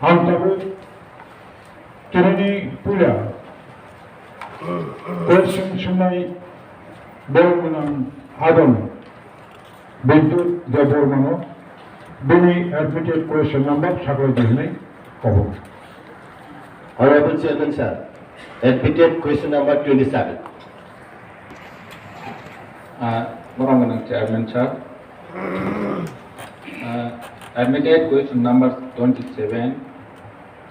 Antabu Kirini Pula Question Sunai Bormanam Adam Bidyut Jabormano Bini admitted question number Sakha Kobo. Honorable Chairman Sir, admitted question number 27. Honorable Chairman Sir, admitted question number 27.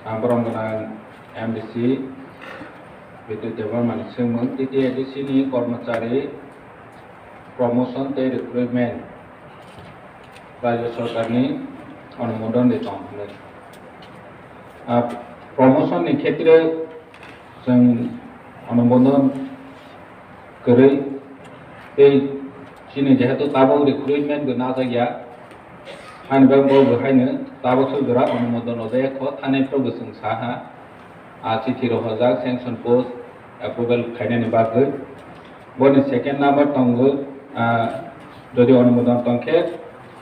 Honorable MDC Bidyut Jaborman Singmung TTADC ni Kormachari Promotion te Recruitment Rajya Sarkar ni Anumodon ditang. Promotion ni ক্ষেত্রে जों अनुमोदन करै এই চিনি যেহেতু তাবো recruitment না जाया हानबा बो बहायनो ताबो सोगरा अनुमोदन अदायखौ थानायफ्रावबो जों साहा चिठि रहजाक सेंक्शन पोस्ट एप्रुवेल खायनायनि बागै बनि सेकेंड नाम्बार दंगो যদি অনুমোদন তংखे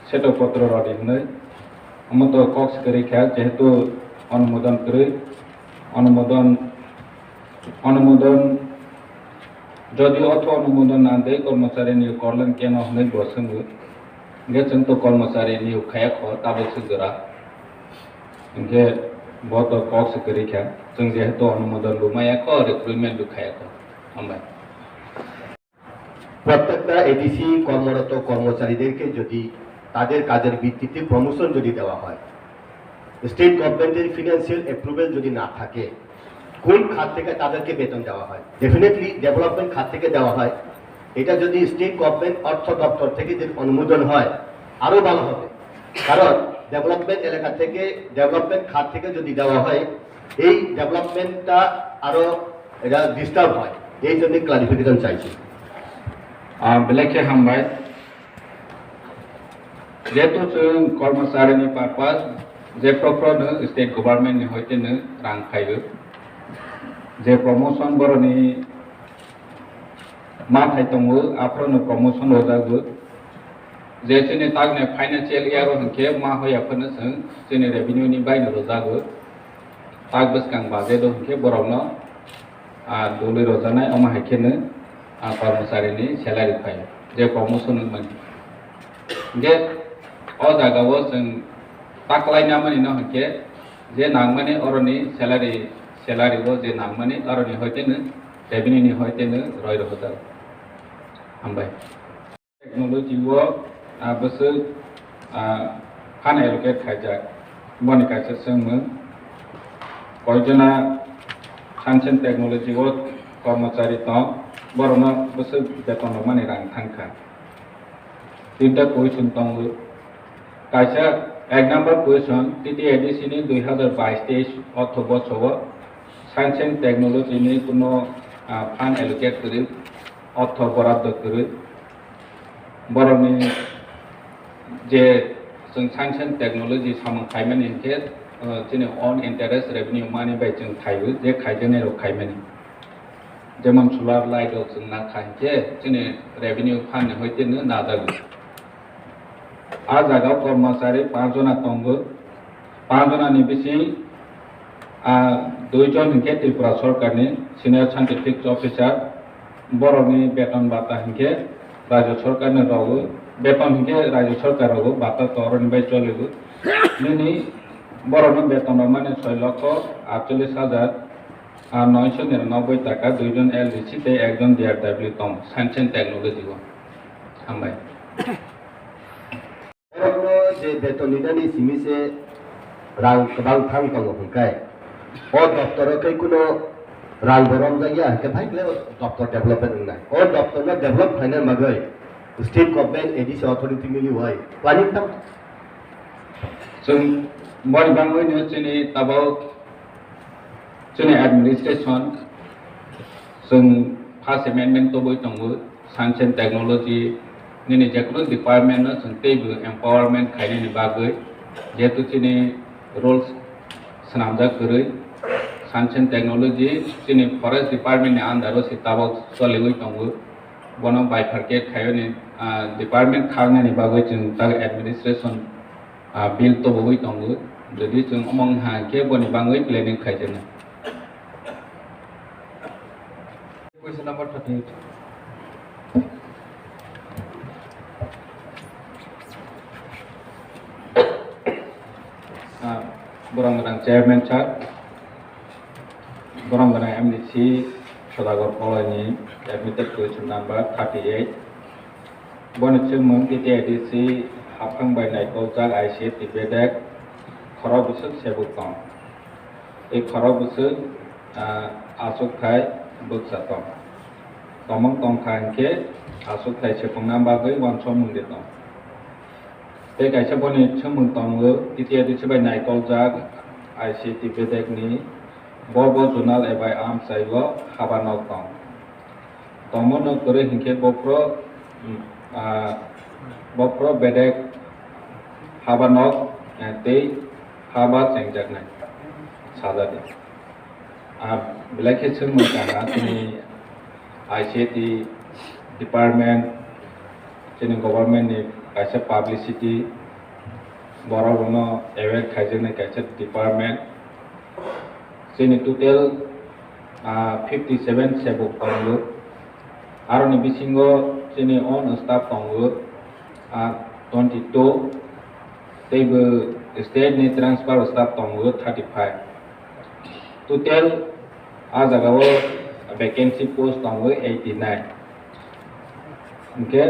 সেটো পত্র রদিनै আমত কক্স করিখা যেহেতু অনুমোদন করে অনুমোদন যদি অর্থ অনুমোদন না দেয় কর্মচারী নিয়োগ করলেন কেন হলে বসঙ্গু গেছেন তো কর্মচারী নিয়োগ খায়াক তাবো সুগরা ইনকে বহুত কক্স করিখা जों যেহেতু অনুমোদন লুমায়াক রিক্রুটমেন্ট লুখায়াক আমবাই প্রত্যেকটা এডিসি কর্মরত কর্মচারীদেরকে যদি তাদের কাজের ভিত্তিতে প্রমোশন যদি দেওয়া হয় স্টেট গভর্নমেন্টের ফিনান্সিয়াল অ্যাপ্রুভেল যদি না থাকে কোন খাত থেকে তাদেরকে বেতন দেওয়া হয় ডেফিনেটলি ডেভেলপমেন্ট খাত থেকে দেওয়া হয় এটা যদি স্টেট গভর্নমেন্ট অর্থ দপ্তর থেকে যদি অনুমোদন হয় আরো ভালো হবে কারণ ডেভেলপমেন্ট এলাকা থেকে ডেভেলপমেন্ট খাত থেকে যদি দেওয়া হয় এই ডেভেলপমেন্টটা আরো এটা ডিস্টার্ব হয় এই জন্য ক্লারিফিকেশন চাইছি बेलेखे हामबाय जेहेतु जों कर्मचारिनि पार्पास जे प्रफ्रनो स्टेट गभर्नमेन्टनि हयतेनो रां खायो जे प्रमोशन बरनि मा थाय दङो आफ्रोनो प्रमोशन होजागो जे जोंनि तागने फाइनान्शियल इयार हंखे मा होयाफोरनो जों जोंनि रेभिनिउनि बायनो रोजागो ताग बसकां बाजेट हंखे बरावनो दुलि रजानाय अमा हायखेनो कर्मचारिनि सेलारि फायो जे प्रमोशन मोनो जे अ जागाव जों ताकलायना मानिनो हंखे जे नांमाने अरनि सेलारिबो जे नांमाने अरनि हयतेनो रेभिनिउनि हयतेनो रय रहोजा हामबाय टेक्नोलॉजीओ बसो फान एलोकेट खायजाक बनि कासे जोंमो कयजना सानसेन टेक्नोलॉजीओ कर्मचारी दं बरना बसो बेतन माने रां थांखा तीनटा क्वेश्चन दं कायसा एक नम्बर क्वेश्चन टीटीआईडीसी नि 2022-23 अर्थ बछर साइंस एंड टेक्नोलॉजी नि कोनो फान एलोकेट करि अर्थ बराद्द करि बरनि जे जों साइंस एंड टेक्नोलॉजी सामन खायमानि इनके जोंनि अन इंटरेस्ट रेवेन्यू मानि बाय जों खायो जे खायजोने र खायमानि जेमन सोलार लाइट जों ना खायके जोंनि रेवेन्यू फाननो हयतेनो नाजागो आ जागाव कर्मचारी 5 जना दंगो 5 जनानि बिसि 2 जन हिंखे त्रिपुरा सरकारनि सिनियर साइंटिफिक ऑफिसर बरनि बेतन बाता हिंखे राज्य सरकारनो रावो बेतन हिंखे राज्य सरकारावो बाता तोरनि बाय चलेगो निनि बरनि बेतन माने 6,48,999 টাকা 2 জন এলডিসি তে একজন ডিআরডব্লিউ তম সায়েন্স এন্ড টেকনোলজি হামবাই যে বেতন নিদানি সিমিসে রাং কবাং থাং দङ হংকাय अ दफ्तरकै कुनो रां बरम जाया के भाइले दफ्तर डेभलपमेन्ट होनाय अ दफ्तरना डेभलप फाइनाल मगै स्टेट गभर्नमेन्ट एडिसी अथॉरिटी मिली होय प्लानिंग थाम जों बरबाङैनो जोंनि ताबाव जोंनि एडमिनिस्ट्रेशन जों फार्स्ट एमेन्डमेन्ट तो बय दङ साइंस एंड टेक्नोलॉजी निनि जेकुनु डिपार्टमेन्ट जों तेबो एम्पावरमेन्ट खायनायनि बागै जेहेतु जोंनि रुल्स सनामजा करै साइंस एंड टेक्नोलॉजी जोंनि फरेस्ट डिपार्टमेन्टनि आन्डाराव सिताबाव चलिबाय दङ बनो बाइफार्केट खायनि डिपार्टमेन्ट खांनायनि बागै जों दा एडमिनिस्ट्रेशन बिल तो बय दङ যদি जों अमं हा के बनि बाङै planning खायजेनो Question number 38. Borang-borang chairman sir, borang-borang MDC Sodagar Colony admitted question number 38. Bonus mung TTIDC hapang by Naikojak IC Tibedek Korobusuk Sebukong. A Korobusuk Asuk Thai Buksatong. Tomong Tong Kanke Asuk Thai Sepung Nambagai one som mung ditong. Te kaisa boni chumung tongo TTIDC by Naikojak IC Tibedek ni Bobo Journal by Am Saigo Habanok Tong. Tomono Kore Hinke Bopro Bedek Habanok te Haba Sengjak Nai Sadadi. Bilake chumung kana tini ICT department tini government ni kaisa publicity borono aware khaijene kaisa department tini total 57 sebuk tongo aroni bisingo tini on staff tongo 22 tebe state ni transfer staff tongo 35 total ajagao vacancy post tongo 89 okay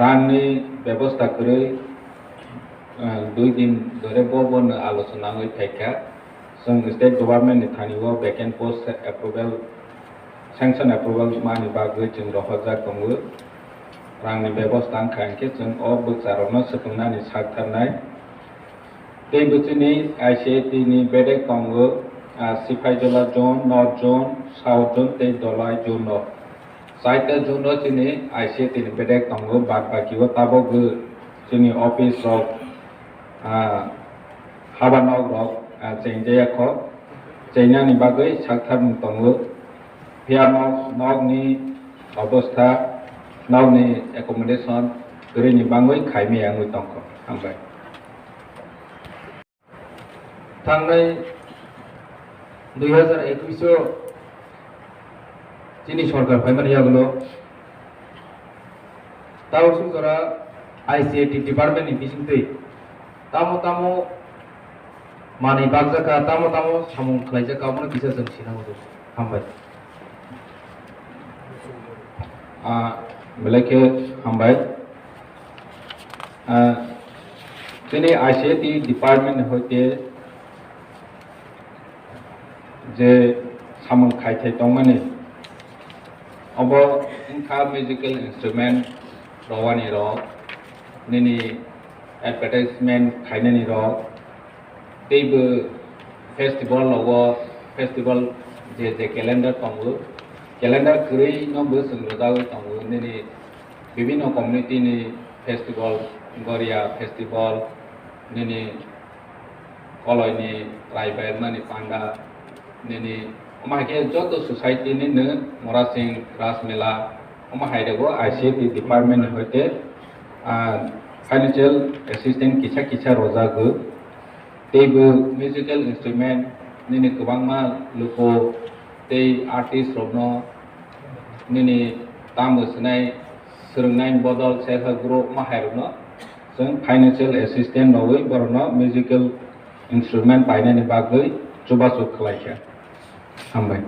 রাননি ব্যবস্থা করে 2 দিন ধরে ববন আলোচনা হই থাকা जों state government नि थानिगो vacant post approval sanction approval मानि बागै जों रहजाक दङो रांनि व्यवस्था खांके जों अ बोचारावनो सफुंनानि सागथारनाय बे बोचोरनि आईसीटी नि बेडेक दङो सिफाइजला zone north zone south zone ते दलाय जोन साइटा जोन जोंनि आईसीटी नि बेडेक दङो बाद बाकिबो ताबो जोंनि अफिस रक हाबानाव रक Jengjayako Jenani Bagai Sakthar Tongo Piano Nogni Obostra Nogni accommodation Grini Bangui Kaimi Angui Tonko Hambai थांनाय 2021 चीनी सरकार फाइमानि आगोलो ताव सुजरा आईसीटी डिपार्टमेंट नि बिसिंतै तामो माने बागजाका तामो सामुं खालायजाका मोन बिसा जों सिनांगौ हामबाय Belake Hambai Tini ICT department hoite Je Samung Kaite Tongmani Obo Inka musical instrument Rawani Raw Nini advertisement Kainani Raw Table festival logo festival je calendar tongo calendar kri no bus rodau tongo nini bibino community ni festival goria festival nini colony tribal mani panda nini omake joto society ni ne morasing ras mela omahaidego ICT department hoite financial assistant kicha rojago Tebe musical instrument nini kubangma luko te artist robno nini tamusnai serungnai bodol self group mahairno जों financial assistant nowai borno musical instrument painani bagoi chuba chuk khlaika hambai